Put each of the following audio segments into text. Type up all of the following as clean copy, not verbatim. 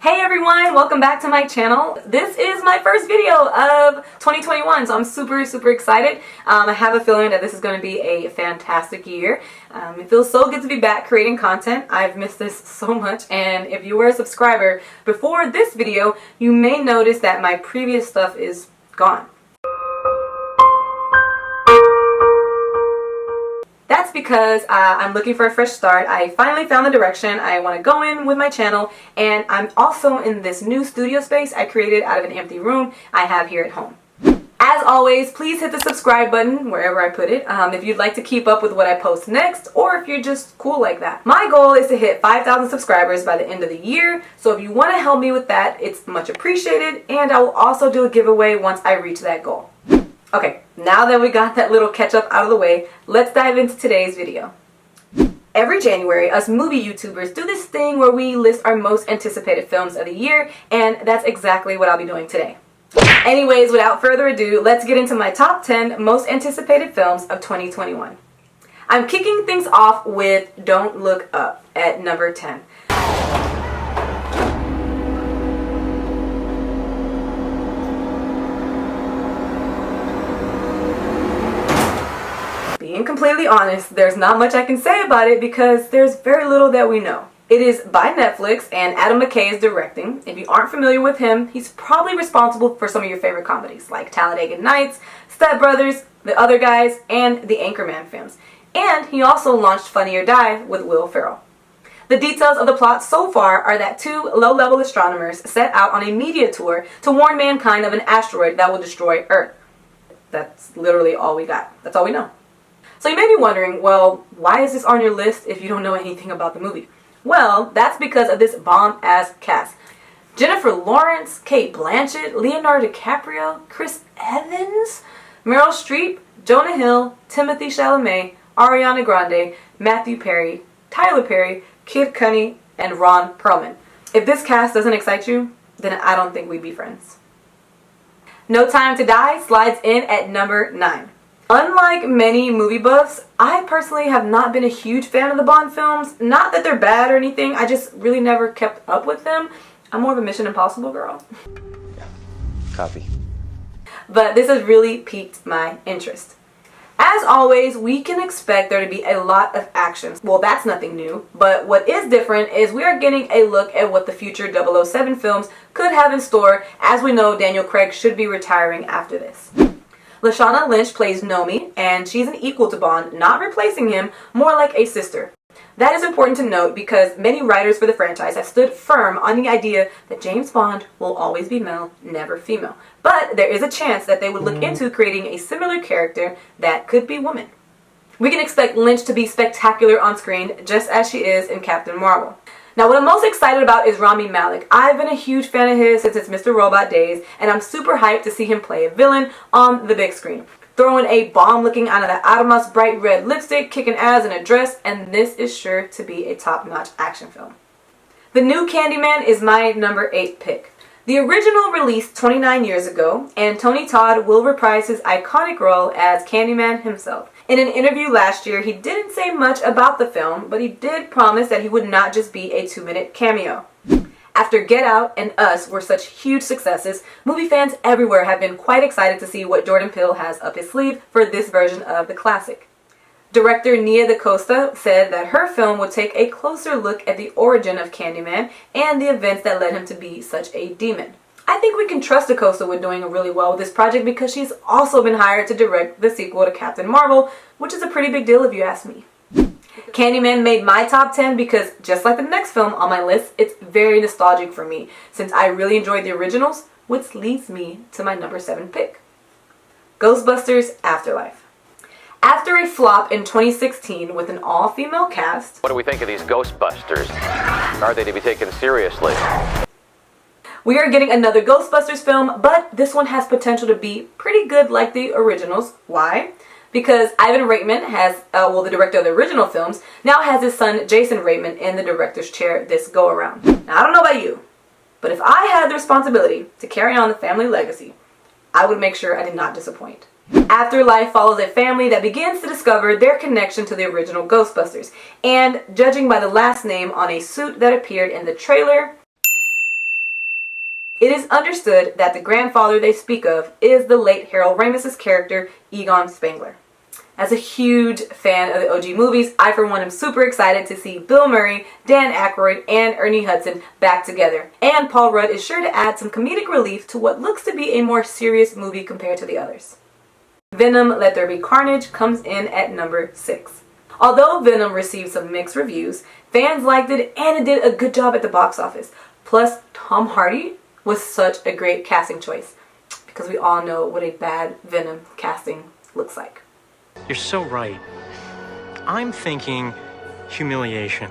Hey everyone, welcome back to my channel. This is my first video of 2021, so I'm super excited. I have a feeling that this is going to be a fantastic year. It feels so good to be back creating content. I've missed this so much, and if you were a subscriber before this video, you may notice that my previous stuff is gone. That's because I'm looking for a fresh start. I finally found the direction I want to go in with my channel, and I'm also in this new studio space I created out of an empty room I have here at home. As always, please hit the subscribe button wherever I put it if you'd like to keep up with what I post next, or if you're just cool like that. My goal is to hit 5,000 subscribers by the end of the year, so if you want to help me with that, it's much appreciated, and I will also do a giveaway once I reach that goal. Okay, now that we got that little catch up out of the way, let's dive into today's video. Every January, us movie YouTubers do this thing where we list our most anticipated films of the year, and that's exactly what I'll be doing today. Anyways, without further ado, let's get into my top 10 most anticipated films of 2021. I'm kicking things off with Don't Look Up at number 10. Being completely honest, there's not much I can say about it because there's very little that we know. It is by Netflix and Adam McKay is directing. If you aren't familiar with him, he's probably responsible for some of your favorite comedies like Talladega Nights, Step Brothers, The Other Guys, and the Anchorman films. And he also launched Funny or Die with Will Ferrell. The details of the plot so far are that two low-level astronomers set out on a media tour to warn mankind of an asteroid that will destroy Earth. That's literally all we got. That's all we know. So you may be wondering, well, why is this on your list if you don't know anything about the movie? Well, that's because of this bomb-ass cast. Jennifer Lawrence, Cate Blanchett, Leonardo DiCaprio, Chris Evans, Meryl Streep, Jonah Hill, Timothée Chalamet, Ariana Grande, Matthew Perry, Tyler Perry, Kid Cudi, and Ron Perlman. If this cast doesn't excite you, then I don't think we'd be friends. No Time to Die slides in at number 9. Unlike many movie buffs, I personally have not been a huge fan of the Bond films. Not that they're bad or anything, I just really never kept up with them. I'm more of a Mission Impossible girl. Yeah, copy. But this has really piqued my interest. As always, we can expect there to be a lot of action. Well, that's nothing new, but what is different is we are getting a look at what the future 007 films could have in store, as we know Daniel Craig should be retiring after this. Lashana Lynch plays Nomi, and she's an equal to Bond, not replacing him, more like a sister. That is important to note because many writers for the franchise have stood firm on the idea that James Bond will always be male, never female. But there is a chance that they would look into creating a similar character that could be woman. We can expect Lynch to be spectacular on screen, just as she is in Captain Marvel. Now, what I'm most excited about is Rami Malek. I've been a huge fan of his since his Mr. Robot days, and I'm super hyped to see him play a villain on the big screen. Throwing a bomb looking out of that Adamas bright red lipstick, kicking ass in a dress, and this is sure to be a top-notch action film. The new Candyman is my number 8 pick. The original released 29 years ago, and Tony Todd will reprise his iconic role as Candyman himself. In an interview last year, he didn't say much about the film, but he did promise that he would not just be a 2-minute cameo. After Get Out and Us were such huge successes, movie fans everywhere have been quite excited to see what Jordan Peele has up his sleeve for this version of the classic. Director Nia DaCosta said that her film would take a closer look at the origin of Candyman and the events that led him to be such a demon. I think we can trust DaCosta with doing really well with this project because she's also been hired to direct the sequel to Captain Marvel, which is a pretty big deal if you ask me. Candyman made my top 10 because, just like the next film on my list, it's very nostalgic for me since I really enjoyed the originals, which leads me to my number 7 pick. Ghostbusters Afterlife. After a flop in 2016 with an all-female cast... What do we think of these Ghostbusters? Are they to be taken seriously? We are getting another Ghostbusters film, but this one has potential to be pretty good like the originals. Why? Because Ivan Reitman has, the director of the original films, now has his son Jason Reitman in the director's chair this go-around. Now, I don't know about you, but if I had the responsibility to carry on the family legacy, I would make sure I did not disappoint. Afterlife follows a family that begins to discover their connection to the original Ghostbusters, and judging by the last name on a suit that appeared in the trailer, It is understood that the grandfather they speak of is the late Harold Ramis's character, Egon Spengler. As a huge fan of the OG movies, I for one am super excited to see Bill Murray, Dan Aykroyd, and Ernie Hudson back together. And Paul Rudd is sure to add some comedic relief to what looks to be a more serious movie compared to the others. Venom: Let There Be Carnage comes in at number 6. Although Venom received some mixed reviews, fans liked it and it did a good job at the box office. Plus, Tom Hardy was such a great casting choice, because we all know what a bad Venom casting looks like. You're so right. I'm thinking humiliation.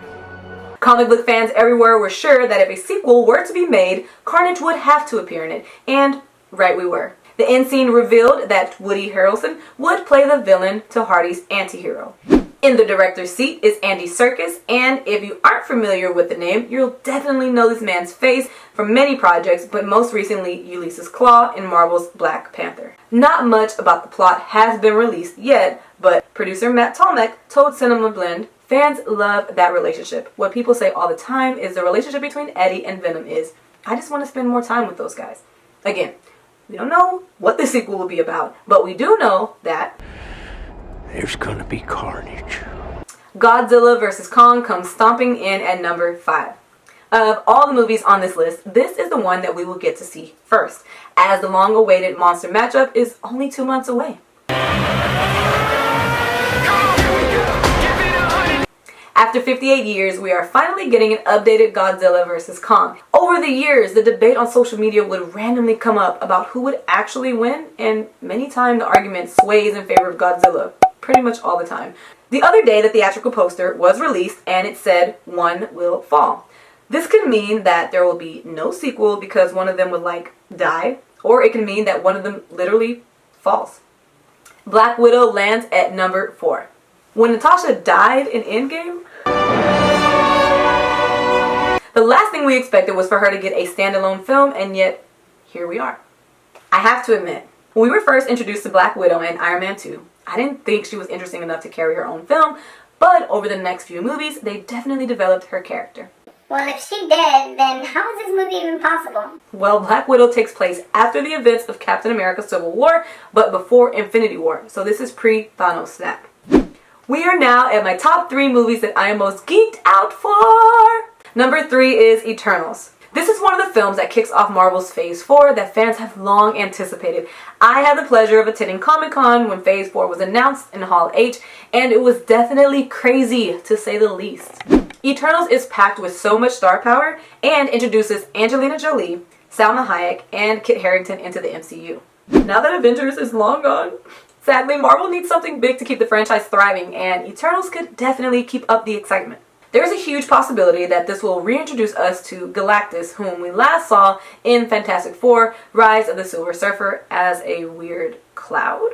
Comic book fans everywhere were sure that if a sequel were to be made, Carnage would have to appear in it, and right we were. The end scene revealed that Woody Harrelson would play the villain to Hardy's anti-hero. In the director's seat is Andy Serkis, and if you aren't familiar with the name, you'll definitely know this man's face from many projects, but most recently Ulysses Klaue in Marvel's Black Panther. Not much about the plot has been released yet, but producer Matt Tolmach told Cinema Blend, fans love that relationship. What people say all the time is the relationship between Eddie and Venom is, I just want to spend more time with those guys. Again, we don't know what the sequel will be about, but we do know that there's gonna be carnage. Godzilla vs. Kong comes stomping in at number 5. Of all the movies on this list, this is the one that we will get to see first, as the long-awaited monster matchup is only 2 months away. After 58 years, we are finally getting an updated Godzilla vs. Kong. Over the years, the debate on social media would randomly come up about who would actually win, and many times the argument sways in favor of Godzilla. Pretty much all the time. The other day, the theatrical poster was released and it said, "One will fall." This could mean that there will be no sequel because one of them would die, or it can mean that one of them literally falls. Black Widow lands at number 4. When Natasha died in Endgame, the last thing we expected was for her to get a standalone film, and yet here we are. I have to admit, when we were first introduced to Black Widow in Iron Man 2, I didn't think she was interesting enough to carry her own film, but over the next few movies, they definitely developed her character. Well, if she did, then how is this movie even possible? Well, Black Widow takes place after the events of Captain America Civil War, but before Infinity War, so this is pre-Thanos snap. We are now at my top 3 movies that I am most geeked out for. Number 3 is Eternals. This is one of the films that kicks off Marvel's Phase 4 that fans have long anticipated. I had the pleasure of attending Comic-Con when Phase 4 was announced in Hall H, and it was definitely crazy, to say the least. Eternals is packed with so much star power and introduces Angelina Jolie, Salma Hayek, and Kit Harington into the MCU. Now that Avengers is long gone, sadly Marvel needs something big to keep the franchise thriving, and Eternals could definitely keep up the excitement. There's a huge possibility that this will reintroduce us to Galactus, whom we last saw in Fantastic Four: Rise of the Silver Surfer as a weird cloud.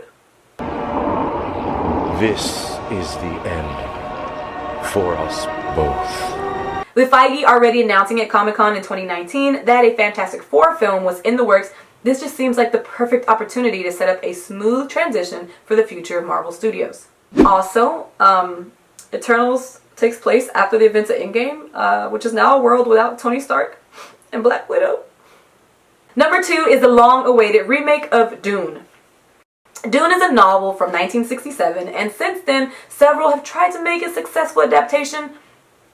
This is the end for us both. With Feige already announcing at Comic-Con in 2019 that a Fantastic Four film was in the works, this just seems like the perfect opportunity to set up a smooth transition for the future of Marvel Studios. Also, Eternals takes place after the events of Endgame, which is now a world without Tony Stark and Black Widow. Number 2 is the long-awaited remake of Dune. Dune is a novel from 1967, and since then, several have tried to make a successful adaptation,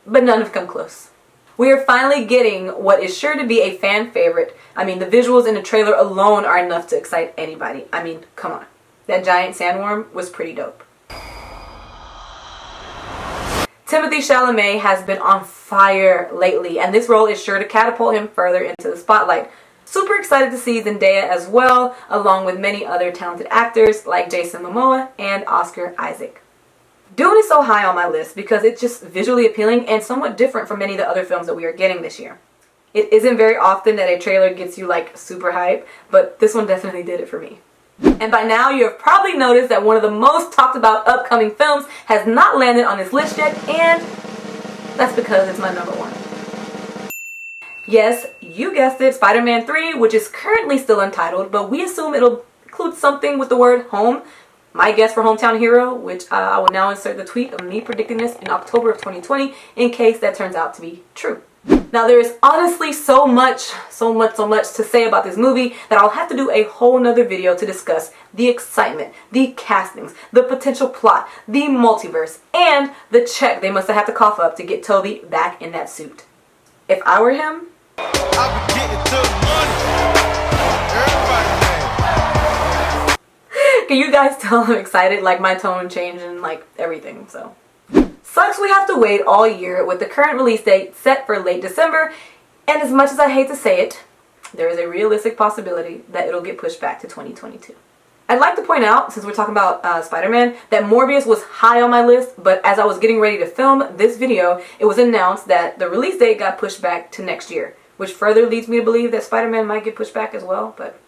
but none have come close. We are finally getting what is sure to be a fan favorite. I mean, the visuals in the trailer alone are enough to excite anybody. I mean, come on. That giant sandworm was pretty dope. Timothée Chalamet has been on fire lately, and this role is sure to catapult him further into the spotlight. Super excited to see Zendaya as well, along with many other talented actors like Jason Momoa and Oscar Isaac. Dune is so high on my list because it's just visually appealing and somewhat different from many of the other films that we are getting this year. It isn't very often that a trailer gets you super hype, but this one definitely did it for me. And by now you have probably noticed that one of the most talked about upcoming films has not landed on this list yet, and that's because it's my number 1. Yes, you guessed it, Spider-Man 3, which is currently still untitled, but we assume it'll include something with the word home. My guess for Hometown Hero, which I will now insert the tweet of me predicting this in October of 2020 in case that turns out to be true. Now there is honestly so much to say about this movie that I'll have to do a whole nother video to discuss the excitement, the castings, the potential plot, the multiverse, and the check they must have had to cough up to get Toby back in that suit. If I were him, I be getting to the money. Everybody, man. can you guys tell I'm excited? Like my tone changed and like everything, so. Sucks we have to wait all year with the current release date set for late December, and as much as I hate to say it, there is a realistic possibility that it'll get pushed back to 2022. I'd like to point out, since we're talking about Spider-Man, that Morbius was high on my list, but as I was getting ready to film this video, it was announced that the release date got pushed back to next year, which further leads me to believe that Spider-Man might get pushed back as well, but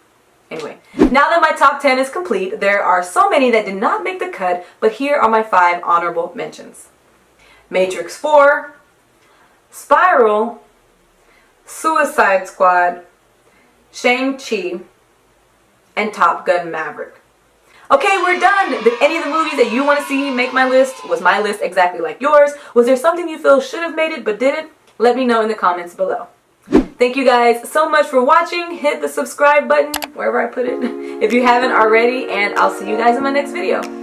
anyway. Now that my top 10 is complete, there are so many that did not make the cut, but here are my 5 honorable mentions. Matrix 4, Spiral, Suicide Squad, Shang-Chi, and Top Gun Maverick. Okay, we're done! Did any of the movies that you want to see make my list? Was my list exactly like yours? Was there something you feel should have made it but didn't? Let me know in the comments below. Thank you guys so much for watching. Hit the subscribe button, wherever I put it, if you haven't already, and I'll see you guys in my next video.